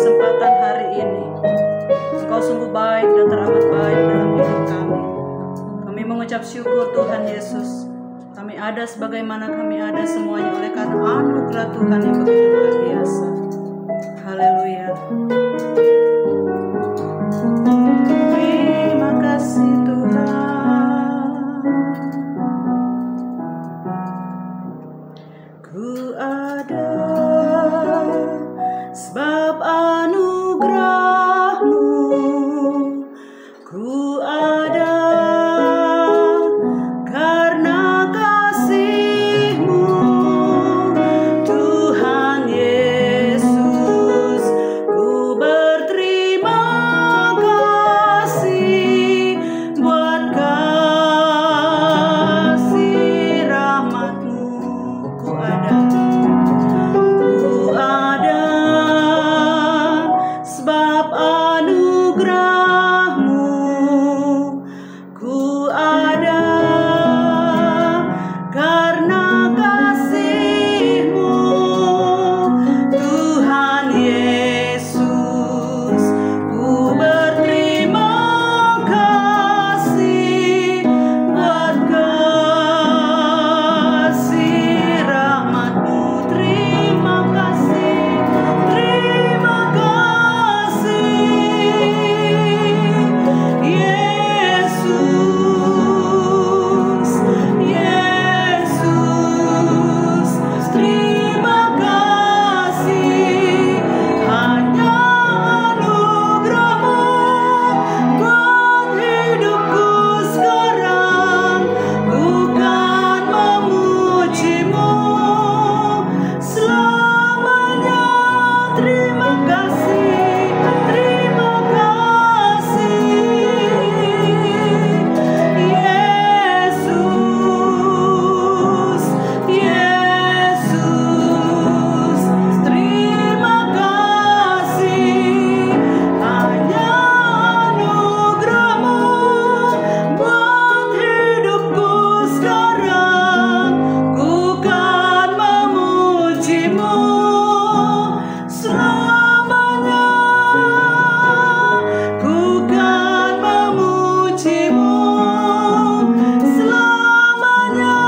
kesempatan hari ini. Engkau sungguh baik dan teramat baik dalam hidup kami. Kami mengucap syukur Tuhan Yesus. Kami ada sebagaimana kami ada semuanya oleh karena anugerah Tuhan yang begitu luar biasa. Haleluya. Terima kasih Tuhan. Ku ada sebab anugerah-Mu. Ku ada karena kasih-Mu, Tuhan Yesus. Ku berterima kasih buat kasih rahmat-Mu. Ku ada sebab anugerah-Mu. Ku ada karena kasih-Mu, Tuhan Yesus. Ku berterima kasih buat kasih rahmat-Mu. Terima kasih, terima kasih, Yesus, Yesus. Terima kasih, hanya anugerah-Mu buat hidupku sekarang. Ku kan memuji-Mu selamanya. Terima kasih, terima kasih, Yesus, Yesus. Terima kasih, hanya anugerah-Mu buat hidupku sekarang. Ku kan memuji-Mu selamanya. Ku kan memuji-Mu selamanya.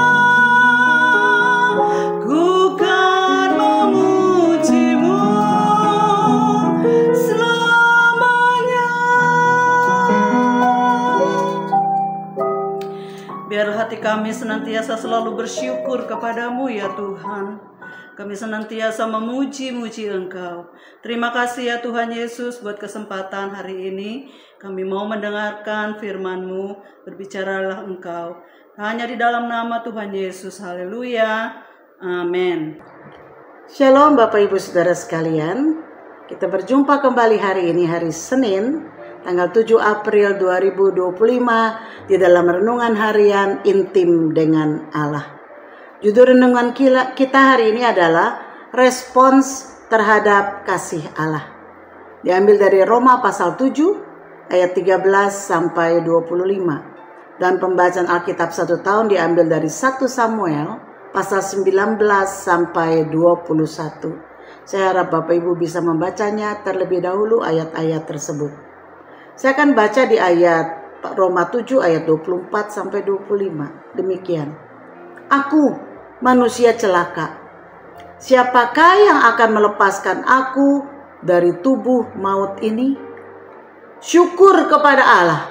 Ku kan memuji-Mu selamanya. Biarlah hati kami senantiasa selalu bersyukur kepadamu ya Tuhan. Kami senantiasa memuji-muji Engkau. Terima kasih ya Tuhan Yesus buat kesempatan hari ini. Kami mau mendengarkan firman-Mu. Berbicaralah Engkau. Hanya di dalam nama Tuhan Yesus. Haleluya. Amin. Shalom Bapak Ibu Saudara sekalian. Kita berjumpa kembali hari ini, hari Senin, tanggal 7 April 2025 di dalam renungan harian intim dengan Allah. Judul renungan kita hari ini adalah respons terhadap kasih Allah. Diambil dari Roma pasal 7 ayat 13 sampai 25. Dan pembacaan Alkitab 1 tahun diambil dari 1 Samuel pasal 19 sampai 21. Saya harap Bapak Ibu bisa membacanya terlebih dahulu ayat-ayat tersebut. Saya akan baca di ayat Roma 7 ayat 24 sampai 25. Demikian. Aku manusia celaka. Siapakah yang akan melepaskan aku dari tubuh maut ini? Syukur kepada Allah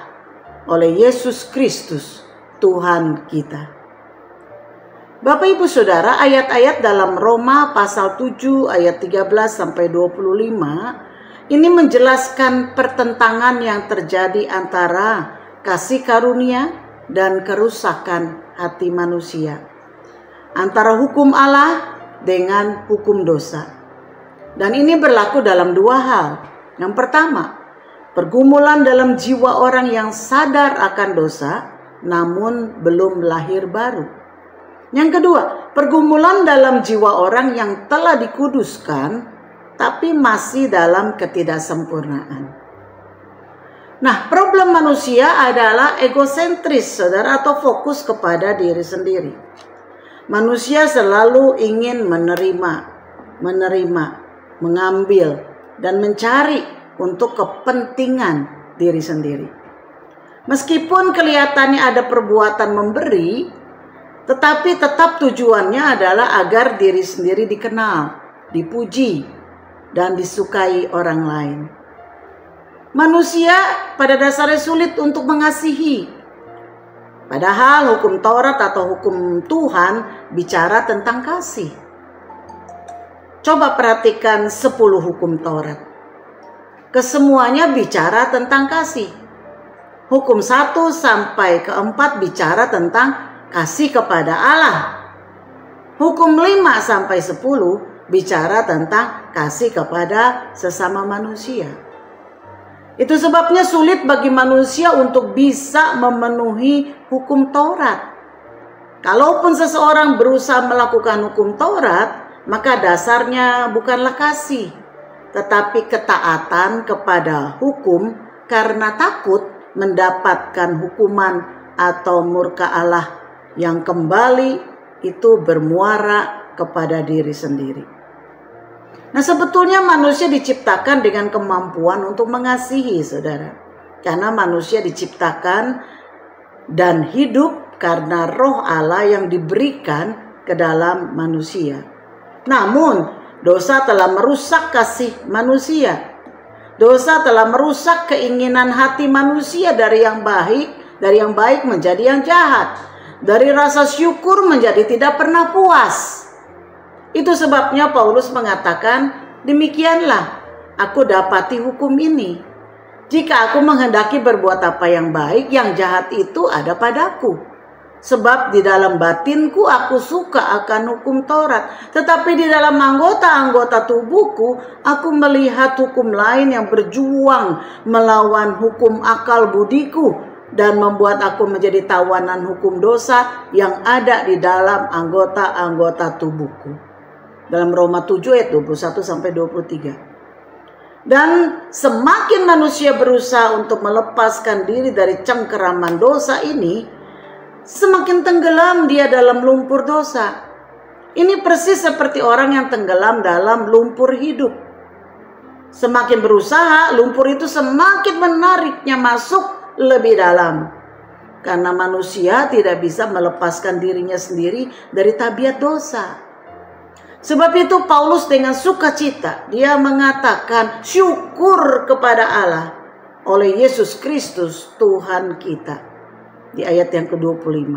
oleh Yesus Kristus Tuhan kita. Bapak Ibu Saudara, ayat-ayat dalam Roma pasal 7 ayat 13 sampai 25 ini menjelaskan pertentangan yang terjadi antara kasih karunia dan kerusakan hati manusia, antara hukum Allah dengan hukum dosa. Dan ini berlaku dalam dua hal. Yang pertama, pergumulan dalam jiwa orang yang sadar akan dosa namun belum lahir baru. Yang kedua, pergumulan dalam jiwa orang yang telah dikuduskan tapi masih dalam ketidaksempurnaan. Nah, problem manusia adalah egosentris, saudara, atau fokus kepada diri sendiri. Manusia selalu ingin menerima, mengambil, dan mencari untuk kepentingan diri sendiri. Meskipun kelihatannya ada perbuatan memberi, tetapi tetap tujuannya adalah agar diri sendiri dikenal, dipuji, dan disukai orang lain. Manusia pada dasarnya sulit untuk mengasihi. Padahal hukum Taurat atau hukum Tuhan bicara tentang kasih. Coba perhatikan 10 hukum Taurat. Kesemuanya bicara tentang kasih. Hukum 1 sampai ke 4 bicara tentang kasih kepada Allah. Hukum 5 sampai 10 bicara tentang kasih kepada sesama manusia. Itu sebabnya sulit bagi manusia untuk bisa memenuhi hukum Taurat. Kalaupun seseorang berusaha melakukan hukum Taurat, maka dasarnya bukanlah kasih, tetapi ketaatan kepada hukum karena takut mendapatkan hukuman atau murka Allah yang kembali itu bermuara kepada diri sendiri. Nah, sebetulnya manusia diciptakan dengan kemampuan untuk mengasihi, saudara. Karena manusia diciptakan dan hidup karena roh Allah yang diberikan ke dalam manusia. Namun, dosa telah merusak kasih manusia. Dosa telah merusak keinginan hati manusia dari yang baik menjadi yang jahat. Dari rasa syukur menjadi tidak pernah puas. Itu sebabnya Paulus mengatakan, demikianlah aku dapati hukum ini. Jika aku menghendaki berbuat apa yang baik, yang jahat itu ada padaku. Sebab di dalam batinku aku suka akan hukum Taurat. Tetapi di dalam anggota-anggota tubuhku aku melihat hukum lain yang berjuang melawan hukum akal budiku. Dan membuat aku menjadi tawanan hukum dosa yang ada di dalam anggota-anggota tubuhku. Dalam Roma 7 ayat 21 sampai 23. Dan semakin manusia berusaha untuk melepaskan diri dari cengkeraman dosa ini, semakin tenggelam dia dalam lumpur dosa. Ini persis seperti orang yang tenggelam dalam lumpur hidup. Semakin berusaha, lumpur itu semakin menariknya masuk lebih dalam. Karena manusia tidak bisa melepaskan dirinya sendiri dari tabiat dosa. Sebab itu Paulus dengan sukacita dia mengatakan syukur kepada Allah oleh Yesus Kristus Tuhan kita. Di ayat yang ke-25.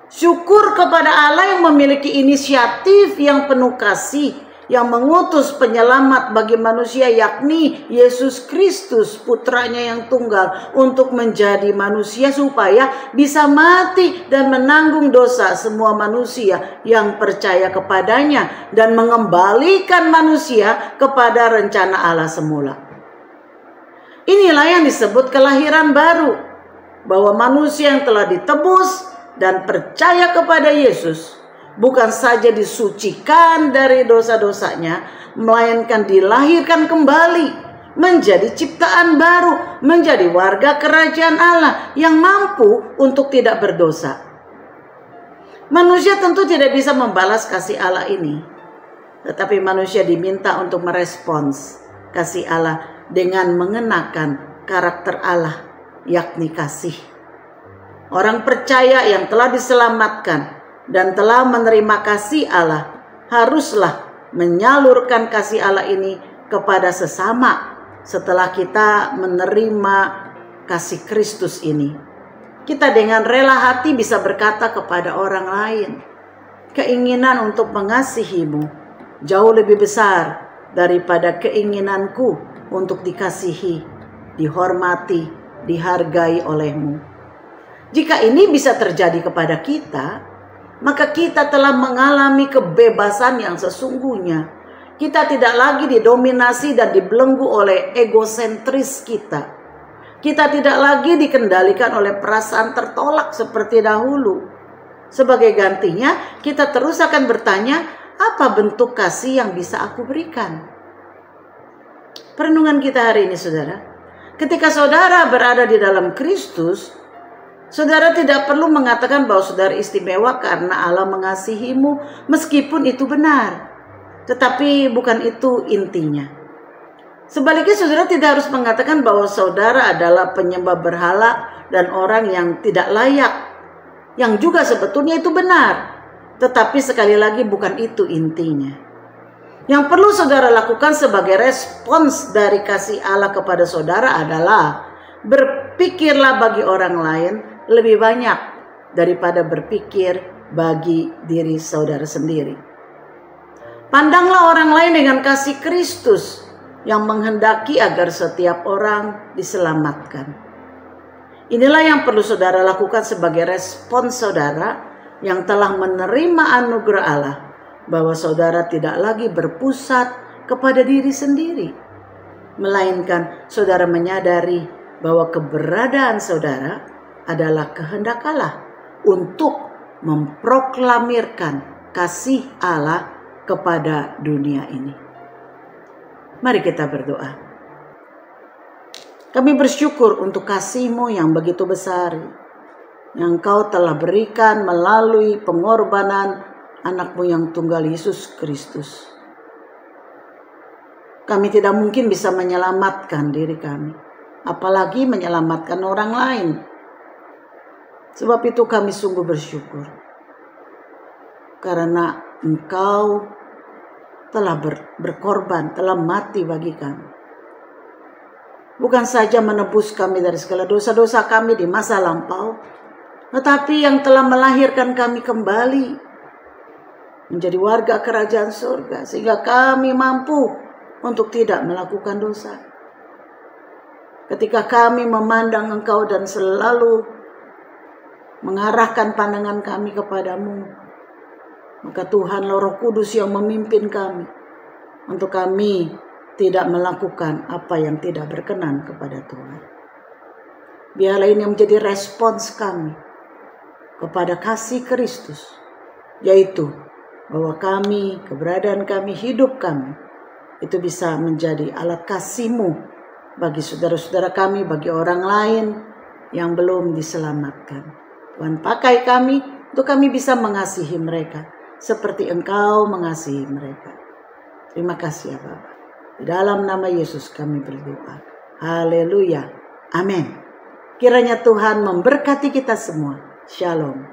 Syukur kepada Allah yang memiliki inisiatif yang penuh kasih, yang mengutus penyelamat bagi manusia, yakni Yesus Kristus putranya yang tunggal, untuk menjadi manusia supaya bisa mati dan menanggung dosa semua manusia yang percaya kepadanya, dan mengembalikan manusia kepada rencana Allah semula. Inilah yang disebut kelahiran baru. Bahwa manusia yang telah ditebus dan percaya kepada Yesus bukan saja disucikan dari dosa-dosanya, melainkan dilahirkan kembali menjadi ciptaan baru, menjadi warga kerajaan Allah yang mampu untuk tidak berdosa. Manusia tentu tidak bisa membalas kasih Allah ini, tetapi manusia diminta untuk merespons kasih Allah dengan mengenakan karakter Allah, yakni kasih. Orang percaya yang telah diselamatkan dan telah menerima kasih Allah haruslah menyalurkan kasih Allah ini kepada sesama setelah kita menerima kasih Kristus ini. Kita dengan rela hati bisa berkata kepada orang lain, keinginan untuk mengasihimu jauh lebih besar daripada keinginanku untuk dikasihi, dihormati, dihargai olehmu. Jika ini bisa terjadi kepada kita, maka kita telah mengalami kebebasan yang sesungguhnya. Kita tidak lagi didominasi dan dibelenggu oleh egosentris kita. Kita tidak lagi dikendalikan oleh perasaan tertolak seperti dahulu. Sebagai gantinya, kita terus akan bertanya, apa bentuk kasih yang bisa aku berikan? Perenungan kita hari ini, saudara. Ketika saudara berada di dalam Kristus, saudara tidak perlu mengatakan bahwa saudara istimewa karena Allah mengasihimu, meskipun itu benar. Tetapi bukan itu intinya. Sebaliknya saudara tidak harus mengatakan bahwa saudara adalah penyembah berhala dan orang yang tidak layak. Yang juga sebetulnya itu benar. Tetapi sekali lagi bukan itu intinya. Yang perlu saudara lakukan sebagai respons dari kasih Allah kepada saudara adalah berpikirlah bagi orang lain lebih banyak daripada berpikir bagi diri saudara sendiri. Pandanglah orang lain dengan kasih Kristus yang menghendaki agar setiap orang diselamatkan. Inilah yang perlu saudara lakukan sebagai respons saudara yang telah menerima anugerah Allah, bahwa saudara tidak lagi berpusat kepada diri sendiri, melainkan saudara menyadari bahwa keberadaan saudara adalah kehendak Allah untuk memproklamirkan kasih Allah kepada dunia ini. Mari kita berdoa. Kami bersyukur untuk kasih-Mu yang begitu besar, yang Engkau telah berikan melalui pengorbanan anak-Mu yang tunggal, Yesus Kristus. Kami tidak mungkin bisa menyelamatkan diri kami, apalagi menyelamatkan orang lain. Sebab itu kami sungguh bersyukur, karena Engkau telah berkorban, telah mati bagi kami. Bukan saja menebus kami dari segala dosa-dosa kami di masa lampau, tetapi yang telah melahirkan kami kembali menjadi warga kerajaan surga, sehingga kami mampu untuk tidak melakukan dosa. Ketika kami memandang Engkau dan selalu mengarahkan pandangan kami kepadamu, maka Tuhanlah Roh Kudus yang memimpin kami untuk kami tidak melakukan apa yang tidak berkenan kepada Tuhan. Biarlah ini menjadi respons kami kepada kasih Kristus, yaitu bahwa kami, keberadaan kami, hidup kami, itu bisa menjadi alat kasih-Mu bagi saudara-saudara kami, bagi orang lain yang belum diselamatkan. Tuhan, pakai kami untuk kami bisa mengasihi mereka seperti Engkau mengasihi mereka. Terima kasih ya Bapa. Di dalam nama Yesus kami berdoa. Haleluya. Amin. Kiranya Tuhan memberkati kita semua. Shalom.